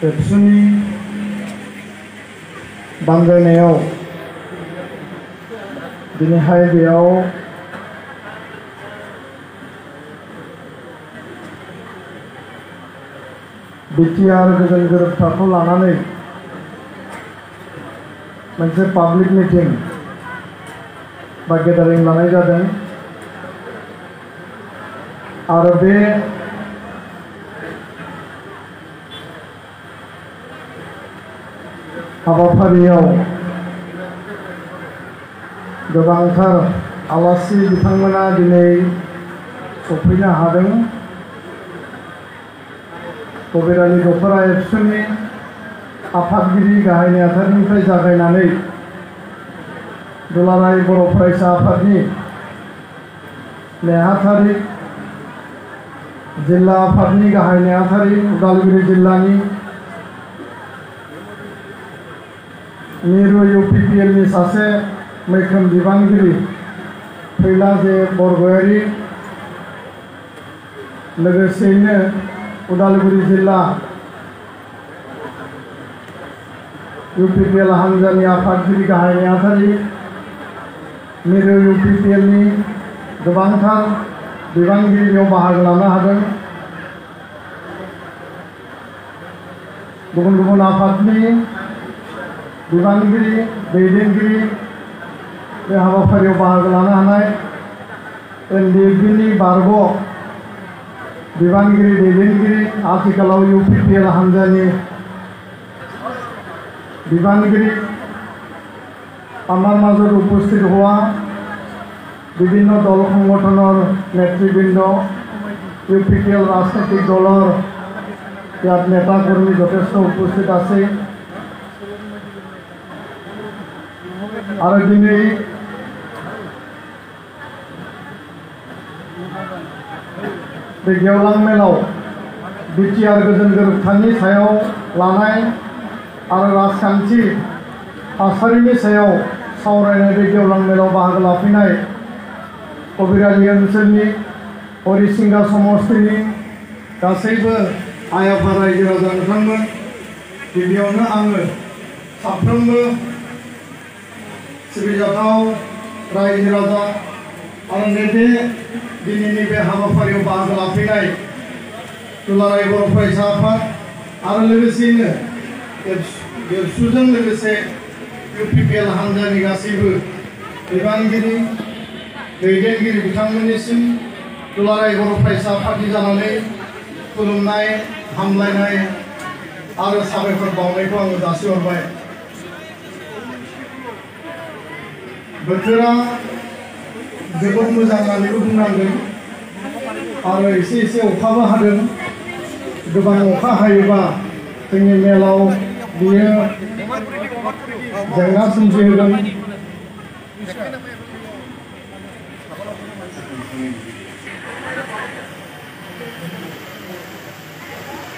एबसुनि बानजायनायाव दिनैहाय बेयाव बिटिआर गोजोन गोरोबथाखौ लानानै मोनसे पाब्लिक मिटिं बा गेदारिं लानाय जादों आरो बे हाबाफारियाव गोबांथार आलासि बिथांमोना दिनै सफैनो हादों। कबिरालि दखरा एबसुनि आफादगिरि गाहाय नेहाथारिनिफ्राय जागायनानै दुलाराय बर' फरायसा आफादनि नेहाथारि, जिल्ला आफादनि गाहाय नेहाथारि, उदालगुरि जिल्लानि मिरु UPPLनि सासे मैखोम बिबानगिरि फैला जे बरगयारि, लोगोसेयैनो उदालगुरि जिल्ला UPPL हान्जानि आफादगिरि गाहाय नेहाथारि, मिरु UPPLनि गोबांथार बिबानगिरि बेयाव बाहागो लानो हादों। गुबुन गुबुन आफादनि बिबानगिरि, दैदेनगिरि बे हाबाफारियाव बाहागो लानो हानाय, NDFBनि बारग' बिबानगिरि, दैदेनगिरि, आथिखालाव UPPL हान्जानि बिबानगिरि, आमार माजत उपस्थित हुआ विभिन्न दल संगठनर नेतृबृंद, UPPL राजनैतिक दलर ইয়াত नेता कर्मी যথেষ্ট उपस्थित আছে आरो दिनै बे गेवलां मेलाव बिटिआर गोजोन गोरोबथानि सायाव लानाय आरो राजखान्थि थासारिनि सायाव सावरायनाय बे गेवलां मेलाव बाहागो लाफैनाय कबिरालि ओनसोलनि हरिसिंगा समष्टिनि गासैबो आइ आफा रायजो राजा नोंथांमोन, गिबियावनो आङो साफ्रोमबो सिबिजाथाव रायजो राजा आरो नैबे दिनैनि बे हाबाफारियाव बाहागो लाफैनाय दुलाराय बर' फरायसा आफाद आरो लोगोसेयैनो एबसुजों लोगोसे UPPL हान्जानि गासैबो बिबानगिरि, दैदेनगिरि बिथांमोननिसिम दुलाराय बर' फरायसा आफादनि जानानै खुलुमनाय, हामलायनाय आरो साबायखर बावनायखौ आङो जासिहरबाय। बोथोरा जोबोद मोजां होननानैबो बुंनांगोन आरो एसे एसे अखाबो हादों। गोबां अखा हायोबा जोंनि मेलाव बियो जेंना सोमजिहोगोन।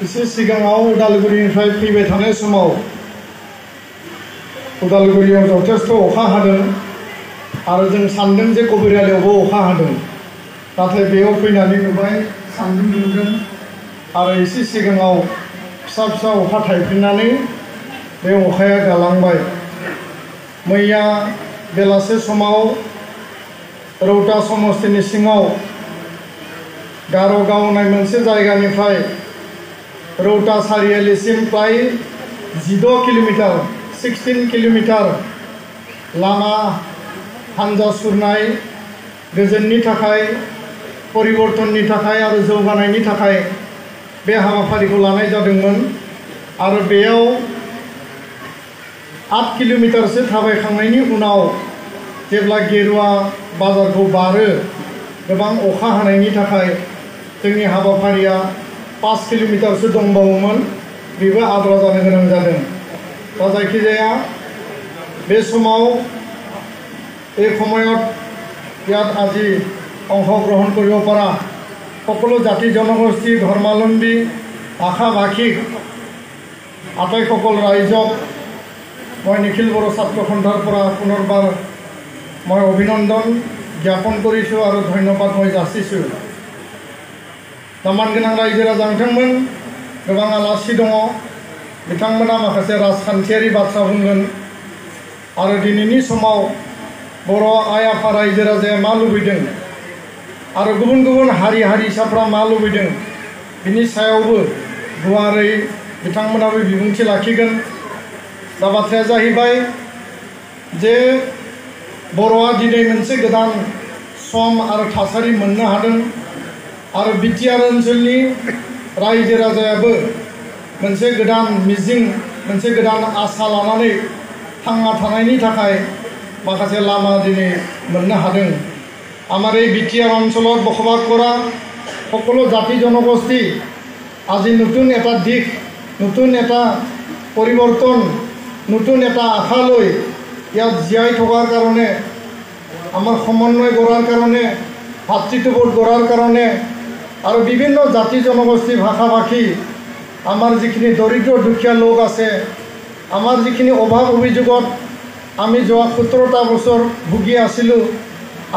एसे सिगाङाव उदालगुरिनिफ्राय फैबाय थानाय समाव उदालगुरियाव जथेस्थ' अखा हादों आरो जों सान्दों जे कबिरालियावबो अखा हादों, नाथाय बेयाव फैनानै नुबाय सान्दुं दुंदों आरो एसे सिगाङाव फिसा फिसा अखा थाइफ्रिनानै बे अखाया गालांबाय। मैया बेलासे समाव रौता समष्टिनि सिङाव गार'गाव होननाय मोनसे जायगानिफ्राय रौता सारियालिसिम प्राय 16 किल'मिटार 16 किल'मिटार लामा हान्जा सुरनाय गोजोननि थाखाय, परिबर्तननि थाखाय आरो जौगानायनि थाखाय बे हाबाफारिखौ लानाय जादोंमोन आरो बेयाव 8 किल'मिटारसो थाबायखांनायनि उनाव जेब्ला गेरुवा बाजारखौ बारो गोबां अखा हानायनि थाखाय जोंनि हाबाफारिया 5 किल'मिटारसो दंबावोमोन, बेबो आद्रा जानो गोनां जादों। दा जायखिजाया बे समाव এই সময়ত ইয়াত আজি অংশগ্ৰহণ কৰিব পৰা সকলো জাতি জনগোষ্ঠী, ধৰ্মাৱলম্বী, ভাষা ভাষিক আটাইসকল ৰাইজক মই নিখিল বড়ো ছাত্ৰ সন্থাৰ পৰা পুনৰবাৰ মই অভিনন্দন জ্ঞাপন কৰিছোঁ আৰু ধন্যবাদ মই যাচিছোঁ। मानगोनां रायजो राजा बिथांमोन गोबां आलासि दङ बिथांमोना माखासे राजखान्थियारि बाथ्रा बुंगोन आरो दिनैनि समाव बर' आइ आफा रायजो राजाया मा लुबैदों आरो गुबुन गुबुन हारि हारिसाफ्रा मा लुबैदों बिनि सायावबो गुवारै बिथांमोनाबो बिबुंथि लाखिगोन। दा बाथ्राया जाहैबाय जे बर'आ दिनै मोनसे गोदान सम आरो थासारि मोननो हादों आरो बिटिआर ओनसोलनि रायजो राजायाबो मोनसे गोदान मिजिं मोनसे गोदान आसा लानानै थांना थानायनि थाखाय माखासे लामा दिनै मोननो हादों। आमार এই বিটিআর অঞ্চলত বসবাস কৰা সকলো জাতি জনগোষ্ঠী আজি নতুন এটা দিশ নতুন এটা পৰিৱৰ্তন নতুন এটা আশা লৈ ইয়াত জীয়াই থকাৰ কাৰণে আমাৰ সমন্বয় গঢ়াৰ কাৰণে ভাতৃত্ববোধ গঢ়াৰ কাৰণে আৰু বিভিন্ন জাতি জনগোষ্ঠী ভাষা ভাষী আমাৰ যিখিনি দৰিদ্ৰ দুখীয়া লোক আছে আমাৰ যিখিনি অভাৱ অভিযোগত আমি যোৱা 17টা বছৰ ভুগি আছিলোঁ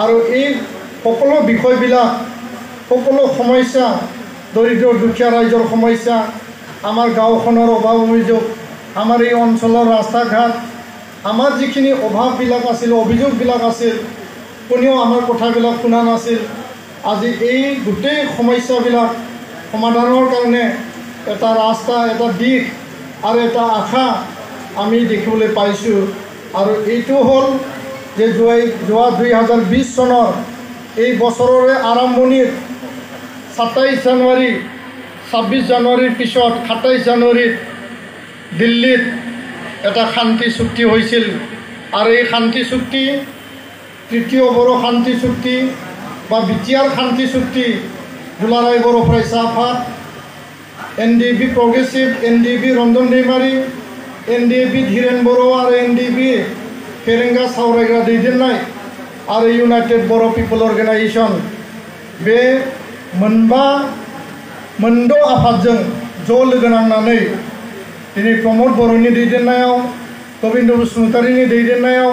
আৰু এই সকলো বিষয়বিলাক সকলো সমস্যা দৰিদ্ৰ দুখীয়া ৰাইজৰ সমস্যা আমাৰ গাঁওখনৰ অভাৱ অভিযোগ আমাৰ এই অঞ্চলৰ ৰাস্তা ঘাট আমাৰ যিখিনি অভাৱবিলাক আছিল অভিযোগবিলাক আছিল কোনেও আমাৰ কথাবিলাক শুনা নাছিল। আজি এই গোটেই সমস্যাবিলাক সমাধানৰ কাৰণে এটা ৰাস্তা এটা দিশ আৰু এটা আশা আমি দেখিবলৈ পাইছোঁ আৰু এইটো হ'ল যে যোৱা 2020 চনৰ এই বছৰৰে আৰম্ভণিত 27 জানুৱাৰী 26 জানুৱাৰীৰ পিছত 27 জানুৱাৰীত দিল্লীত এটা শান্তি চুক্তি হৈছিল আৰু এই শান্তি চুক্তি তৃতীয় বড়ো শান্তি চুক্তি বা বিটিআর শান্তি চুক্তি দুলাৰায় বড়ো ফৰাইছা আফাদ এনডিএফবি প্ৰগ্ৰেছিভ এনডিএফবি ৰঞ্জন दैमारि एनडिएफबि धीरेन बर' आरो एनडिएफबि फेरेंगा सावरायग्रा दैदेननाय आरो इउनाइटेड बर' पिपल अर्गेनाइजेशन बे मोनद' आफादजों ज' लोगो नांनानै दिनै प्रमद बर'नि दैदेननायाव गबिन्द बसुमतारीनि दैदेननायाव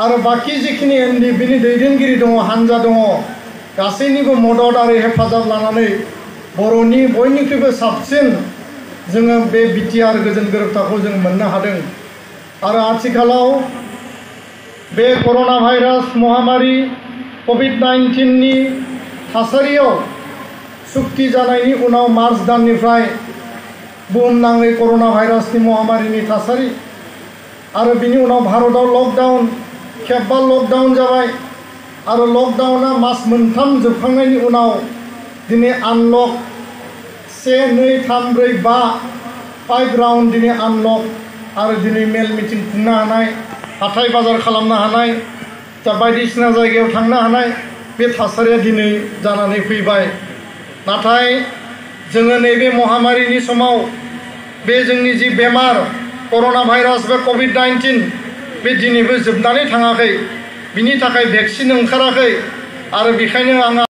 आरो बाकी जिखिनि एनडिएफबिनि दैदेनगिरि दङ हानजा दङ गासैनिबो मदद आरो हेफाजाब लानानै बर'नि बयनिख्रुइबो साबसिन जोङो बे बिटिआर गोजोन गोरोबथाखौ जों मोननो हादों आरो आथिखालाव बे कर'ना भाइरास महामारी कोविड-19 नि थासारियाव सुक्ति जानायनि उनाव मार्च दाननिफ्राय बुहुमनाङै कर'ना भाइरासनि महामारिनि थासारि आरो बिनि उनाव भारतआव लकडाउन खेबबा लकडाउन जाबाय आरो लकडाउना मास मोनथाम जोबखांनायनि उनाव दिनै आनलक 1 2 3 4 5 राउन्ड दिनै आनलक आरो दिनै मेल मिटिं खुंनो हानाय हाथाय बाजार खालामनो हानाय दा बायदिसिना जायगायाव थांनो हानाय बे थासारिया दिनै जानानै फैबाय। नाथाय जोङो नैबे महामारिनि समाव बे जोंनि जि बेमार कर'ना भाइरास बा कोविड-19 बे दिनैबो जोबनानै थाङाखै बिनि थाखाय भेक्सिन ओंखाराखै आरो बेखायनो आं